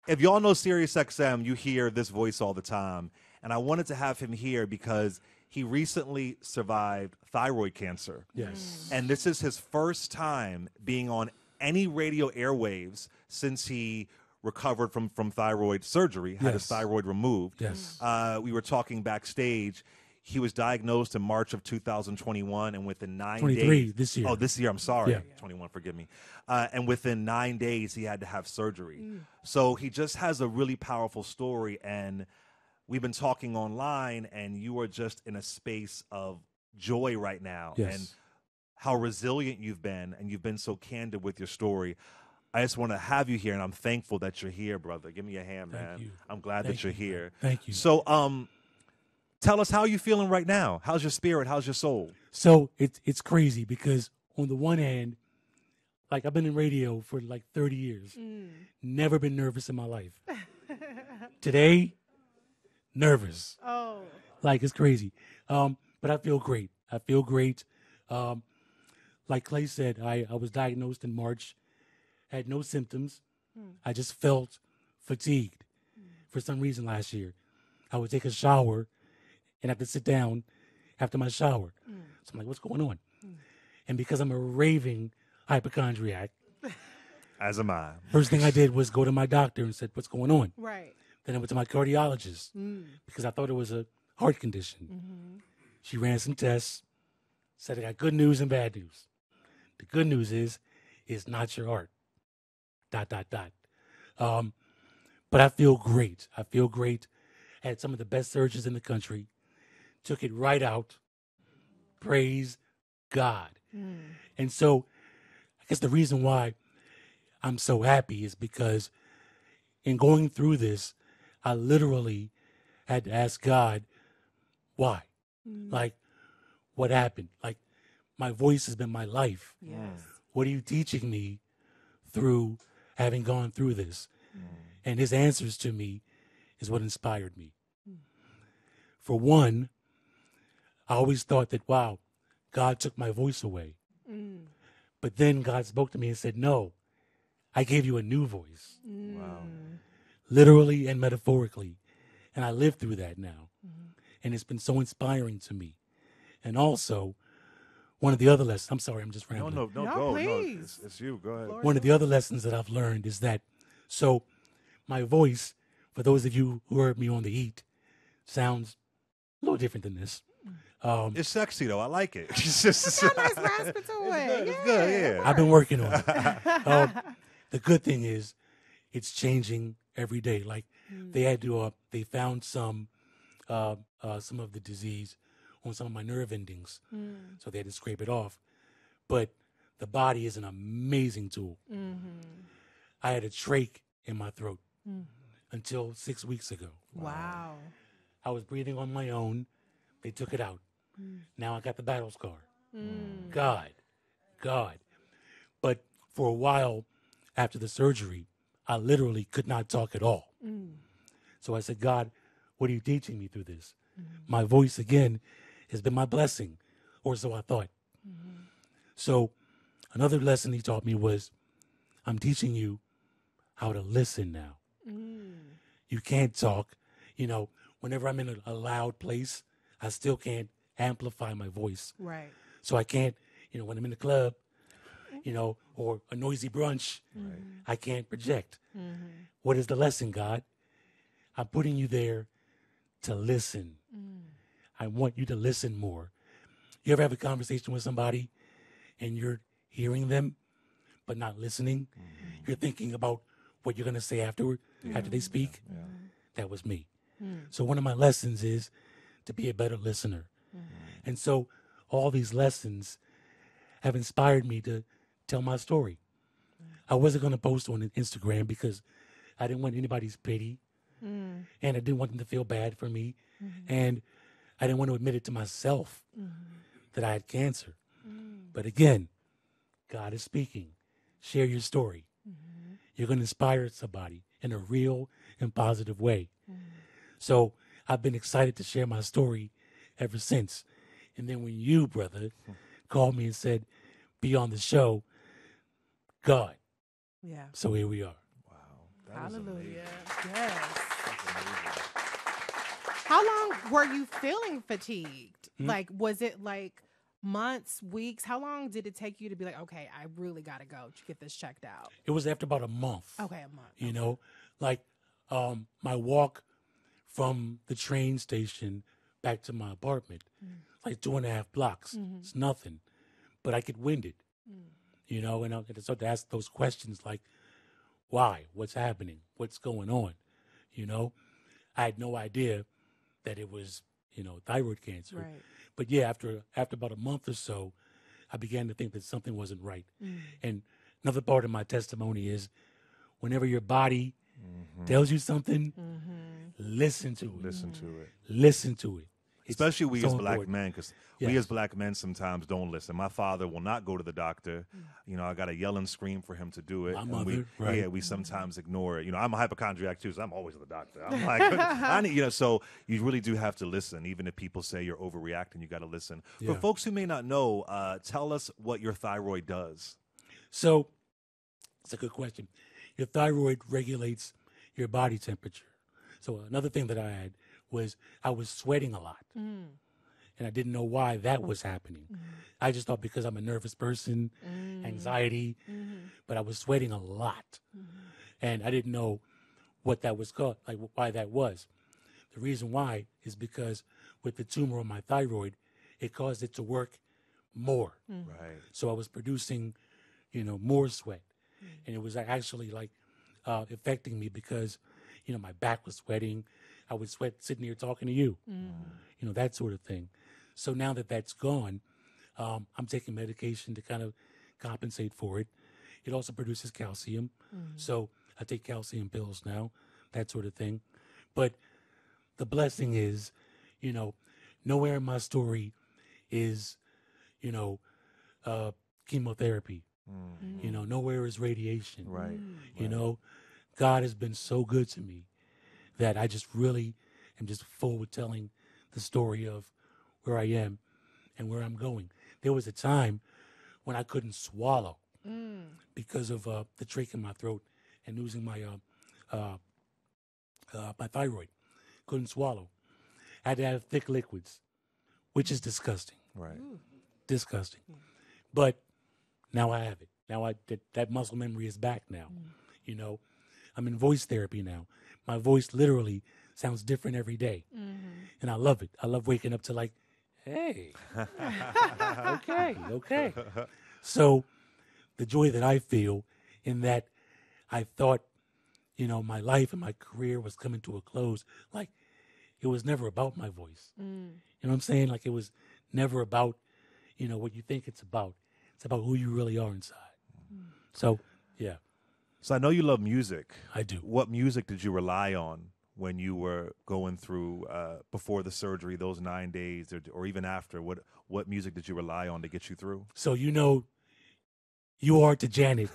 if y'all know SiriusXM, you hear this voice all the time. And I wanted to have him here because he recently survived thyroid cancer. Yes. And this is his first time being on any radio airwaves since he recovered from thyroid surgery, had his thyroid removed. Yes. We were talking backstage. He was diagnosed in March of 2021, and within 9 23 days. this year. Oh, this year, I'm sorry. Yeah. 21, forgive me. And within 9 days, he had to have surgery. So he just has a really powerful story, and we've been talking online, and you are just in a space of joy right now. Yes. And how resilient you've been, and you've been so candid with your story. I just want to have you here, and I'm thankful that you're here, brother. Give me a hand, Thank man. you. I'm glad Thank that you're you, here. man. Thank you. So, tell us how you feeling right now. How's your spirit? How's your soul? So it's crazy because on the one hand, like I've been in radio for like 30 years, never been nervous in my life. Today, nervous. Oh. Like it's crazy. But I feel great. I feel great. Like Clay said, I was diagnosed in March, had no symptoms. I just felt fatigued for some reason last year. I would take a shower and have to sit down after my shower. So I'm like, what's going on? And because I'm a raving hypochondriac, As am I. first thing I did was go to my doctor and said, what's going on? Right. Then I went to my cardiologist because I thought it was a heart condition. She ran some tests, said I got good news and bad news. The good news is, it's not your heart. ... But I feel great. I feel great. Had some of the best surgeons in the country. Took it right out. Praise God. And so I guess the reason why I'm so happy is because in going through this, I literally had to ask God, why? Like, what happened? Like, my voice has been my life. Yes. What are you teaching me through having gone through this? And his answers to me is what inspired me. For one, I always thought that, wow, God took my voice away. But then God spoke to me and said, no, I gave you a new voice. Wow. Literally and metaphorically. And I live through that now. And it's been so inspiring to me. And also, one of the other lessons, I'm sorry, I'm just rambling. No, No, go. please. No, it's you. Go ahead. Lord. One of the other lessons that I've learned is that, so my voice, for those of you who heard me on the Eat, sounds a little different than this. It's sexy, though. I like it. It's just Got a nice rasp to it. It's good, yeah. I've been working on it. The good thing is, it's changing every day. Like they had to, they found some of the disease on some of my nerve endings, so they had to scrape it off. But the body is an amazing tool. I had a trach in my throat until 6 weeks ago. Wow. I was breathing on my own. They took it out. Now I got the battle scar. God. But for a while after the surgery, I literally could not talk at all. So I said, God, what are you teaching me through this? My voice, again, has been my blessing, or so I thought. So another lesson he taught me was, I'm teaching you how to listen now. You can't talk. You know, whenever I'm in a loud place, I still can't amplify my voice. Right. So I can't, you know, when I'm in the club, you know, or a noisy brunch, I can't project. What is the lesson, God? I'm putting you there to listen. I want you to listen more. You ever have a conversation with somebody and you're hearing them but not listening? You're thinking about what you're going to say afterward, after they speak? That was me. So one of my lessons is to be a better listener. And so all these lessons have inspired me to tell my story. I wasn't going to post on Instagram because I didn't want anybody's pity. And I didn't want them to feel bad for me. And I didn't want to admit it to myself that I had cancer. But again, God is speaking. Share your story. You're going to inspire somebody in a real and positive way. So I've been excited to share my story ever since. And then when you, brother, called me and said, be on the show, God. Yeah. So here we are. That is Hallelujah. amazing. Yes. That's amazing. How long were you feeling fatigued? Hmm? Like, was it like months, weeks? How long did it take you to be like, okay, I really got to go to get this checked out? It was after about a month. Okay, a month. You know, like my walk from the train station back to my apartment, like 2.5 blocks. It's nothing, but I get winded. You know, and I start to ask those questions like, why? What's happening? What's going on? You know, I had no idea that it was, thyroid cancer. Right. But yeah, after about a month or so, I began to think that something wasn't right. And another part of my testimony is whenever your body tells you something, listen to it. Listen to it. Listen to it. It's Especially we so as black important. men, because we Yes. as black men sometimes don't listen. My father will not go to the doctor. I got to yell and scream for him to do it. My And mother, right. Yeah, we sometimes ignore it. I'm a hypochondriac too, so I'm always at the doctor. I'm like, I need, so you really do have to listen. Even if people say you're overreacting, you got to listen. Yeah. For folks who may not know, tell us what your thyroid does. So it's a good question. Your thyroid regulates your body temperature. So another thing that I had was I was sweating a lot. And I didn't know why that was happening. I just thought because I'm a nervous person, anxiety, but I was sweating a lot. And I didn't know what that was called, like why that was. The reason why is because with the tumor on my thyroid, it caused it to work more. Right. So I was producing, more sweat. And it was actually like affecting me because, my back was sweating. I would sweat sitting here talking to you, that sort of thing. So now that that's gone, I'm taking medication to kind of compensate for it. It also produces calcium. So I take calcium pills now, that sort of thing. But the blessing is, nowhere in my story is, chemotherapy. Nowhere is radiation. Right. God has been so good to me that I just really am just forward telling the story of where I am and where I'm going. There was a time when I couldn't swallow because of the trach in my throat and losing my my thyroid. Couldn't swallow. I had to have thick liquids, which is disgusting. Right. Disgusting. But now I have it. Now that muscle memory is back now. I'm in voice therapy now. My voice literally sounds different every day. And I love it. I love waking up to like, hey, okay. So the joy that I feel in that I thought, my life and my career was coming to a close. Like it was never about my voice. You know what I'm saying? Like it was never about, what you think it's about. It's about who you really are inside. So, yeah. So I know you love music. I do. What music did you rely on when you were going through before the surgery, those 9 days, or even after? What music did you rely on to get you through? So you are to Janet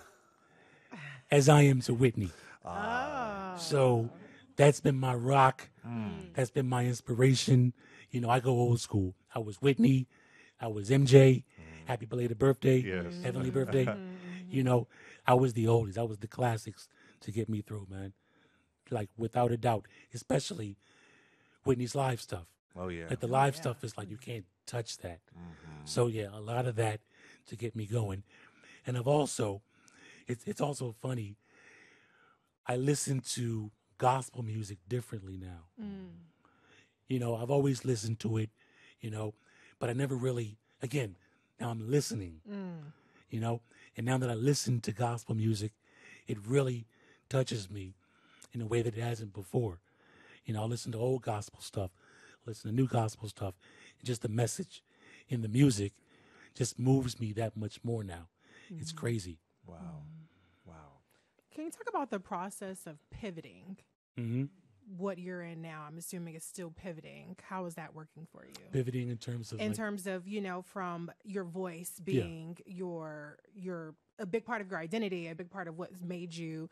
as I am to Whitney. Oh. So that's been my rock. That's been my inspiration. I go old school. I was Whitney. I was MJ. Happy belated birthday. Yes. Heavenly birthday. I was the oldies. I was the classics to get me through, man. Like, without a doubt. Especially Whitney's live stuff. Oh, yeah. Like, the live stuff is like, you can't touch that. So, yeah, a lot of that to get me going. And I've also, it's also funny, I listen to gospel music differently now. I've always listened to it, but I never really, again, now I'm listening, and now that I listen to gospel music, it really touches me in a way that it hasn't before. I listen to old gospel stuff, listen to new gospel stuff, and just the message in the music just moves me that much more now. It's crazy. Wow. Wow. Can you talk about the process of pivoting? Mm-hmm. What you're in now, I'm assuming it's still pivoting. How is that working for you? Pivoting in terms of from your voice being your a big part of your identity, a big part of what's made you,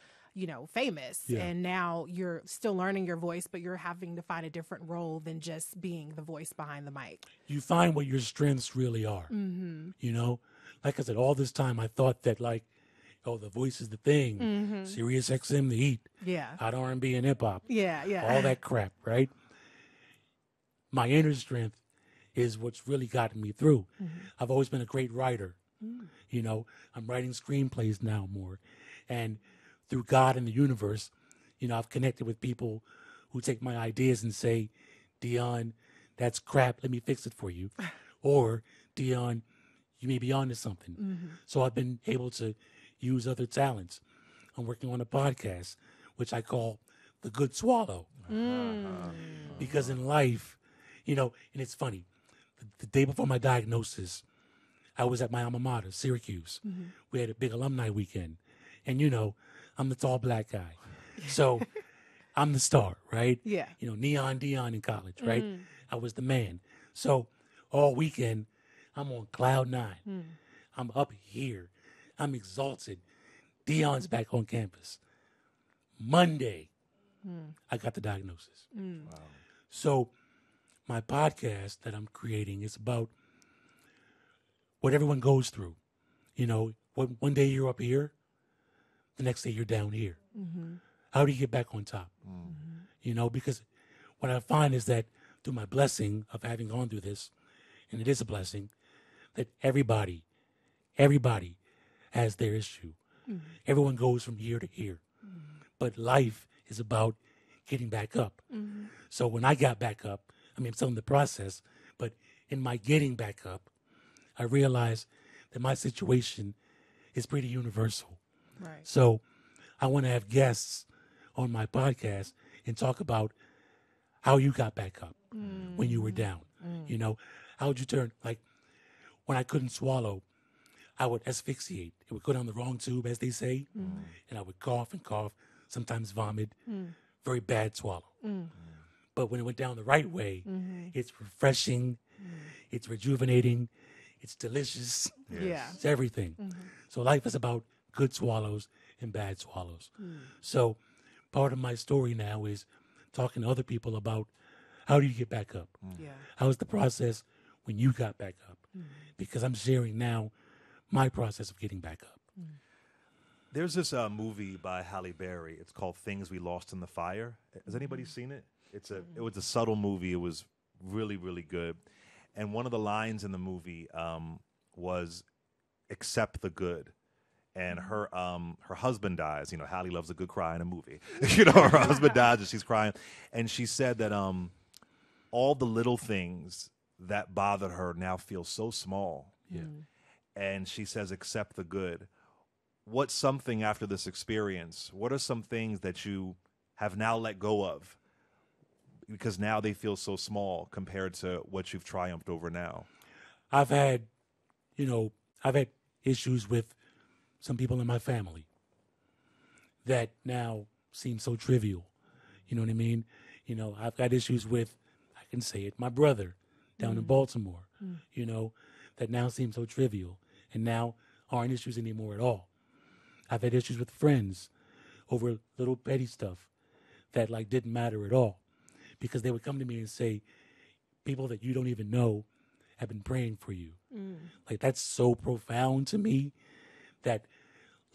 famous. Yeah. And now you're still learning your voice, but you're having to find a different role than just being the voice behind the mic. You find what your strengths really are. Like I said, all this time I thought that like Oh, The Voice is the thing. Sirius XM, The Heat. Yeah. Hot R&B and hip hop. Yeah. Yeah. All that crap, right? My inner strength is what's really gotten me through. I've always been a great writer. You know, I'm writing screenplays now more. And through God and the universe, you know, I've connected with people who take my ideas and say, Dion, that's crap. Let me fix it for you. Or, Dion, you may be onto something. So I've been able to use other talents. I'm working on a podcast, which I call The Good Swallow. Because in life, you know, and it's funny, the day before my diagnosis, I was at my alma mater, Syracuse. We had a big alumni weekend. And, you know, I'm the tall black guy. So I'm the star, right? Yeah. You know, neon Dion in college, right? I was the man. So all weekend, I'm on cloud nine. I'm up here. I'm exalted. Dion's back on campus. Monday, I got the diagnosis. Wow. So my podcast that I'm creating is about what everyone goes through. You know, one day you're up here, the next day you're down here. How do you get back on top? You know, because what I find is that through my blessing of having gone through this, and it is a blessing, that everybody has their issue. Everyone goes from here to here. But life is about getting back up. So when I got back up, I mean, I'm still in the process, but in my getting back up, I realized that my situation is pretty universal. Right. So I want to have guests on my podcast and talk about how you got back up when you were down. You know, how'd you turn? Like when I couldn't swallow, I would asphyxiate. It would go down the wrong tube, as they say, and I would cough and cough, sometimes vomit. Very bad swallow. But when it went down the right way, it's refreshing, it's rejuvenating, it's delicious, Yeah. it's everything. So life is about good swallows and bad swallows. So part of my story now is talking to other people about how do you get back up? Yeah. How's the process when you got back up? Because I'm sharing now my process of getting back up. There's this movie by Halle Berry. It's called Things We Lost in the Fire. Has anybody seen it? It was a subtle movie. It was really, really good. And one of the lines in the movie was "accept the good." And her husband dies. You know, Halle loves a good cry in a movie. You know, her husband dies and she's crying. And she said that all the little things that bothered her now feel so small. Yeah. And she says, accept the good. What's something after this experience? What are some things that you have now let go of? Because now they feel so small compared to what you've triumphed over now. I've had issues with some people in my family that now seem so trivial. You know what I mean? You know, I've got issues with, I can say it, my brother down in Baltimore, you know, that now seem so trivial and now aren't issues anymore at all. I've had issues with friends over little petty stuff that like didn't matter at all because they would come to me and say, people that you don't even know have been praying for you. Like that's so profound to me that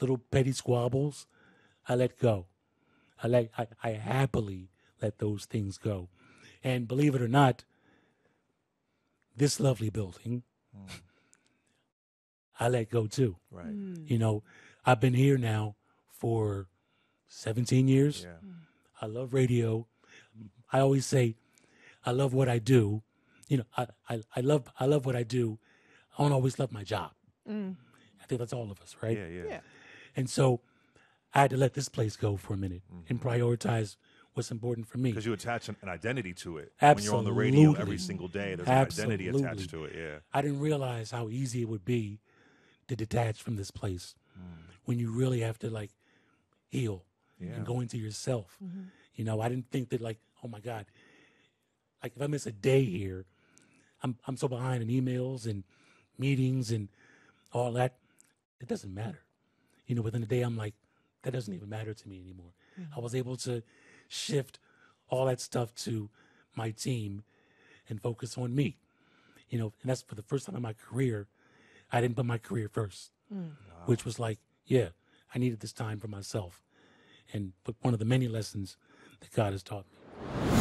little petty squabbles, I let go. I happily let those things go. And believe it or not, this lovely building, I let go too. Right. You know, I've been here now for 17 years. Yeah. I love radio. I always say, I love what I do. You know, I love what I do. I don't always love my job. I think that's all of us, right? Yeah. And so I had to let this place go for a minute and prioritize what's important for me. Because you attach an identity to it. Absolutely. When you're on the radio every single day, there's Absolutely. an identity attached to it, yeah. I didn't realize how easy it would be to detach from this place when you really have to like heal and go into yourself. You know, I didn't think that like, oh my God, like if I miss a day here, I'm so behind in emails and meetings and all that. It doesn't matter. You know, within a day, I'm like, that doesn't even matter to me anymore. I was able to shift all that stuff to my team and focus on me. You know, and that's for the first time in my career, I didn't put my career first, which was like, yeah, I needed this time for myself. And but one of the many lessons that God has taught me.